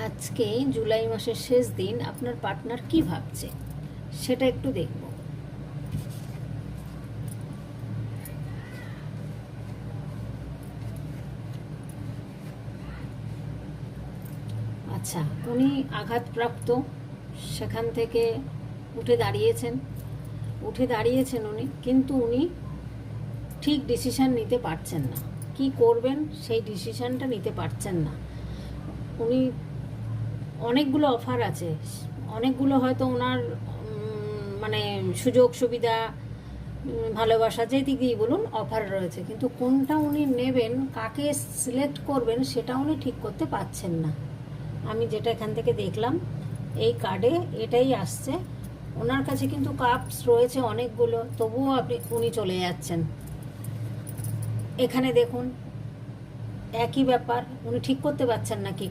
আজকে জুলাই মাসের শেষ দিন, আপনার পার্টনার কি ভাবছে সেটা একটু দেখব। আচ্ছা, উনি আঘাতপ্রাপ্ত, সেখান থেকে উঠে দাঁড়িয়েছেন উনি, কিন্তু উনি ঠিক ডিসিশান নিতে পারছেন না। কি করবেন সেই ডিসিশানটা নিতে পারছেন না উনি। অনেকগুলো অফার আছে, অনেকগুলো হয়তো ওনার মানে সুযোগ সুবিধা, ভালোবাসা, যে দিক দিয়েই বলুন অফার রয়েছে, কিন্তু কোনটা উনি নেবেন, কাকে সিলেক্ট করবেন সেটা উনি ঠিক করতে পারছেন না। আমি যেটা এখান থেকে দেখলাম, এই কার্ডে এটাই আসছে। ওনার কাছে কিন্তু কাপস রয়েছে অনেকগুলো, তবুও উনি চলে যাচ্ছেন। এখানে দেখুন একই ব্যাপার, উনি ঠিক করতে পারছেন না কি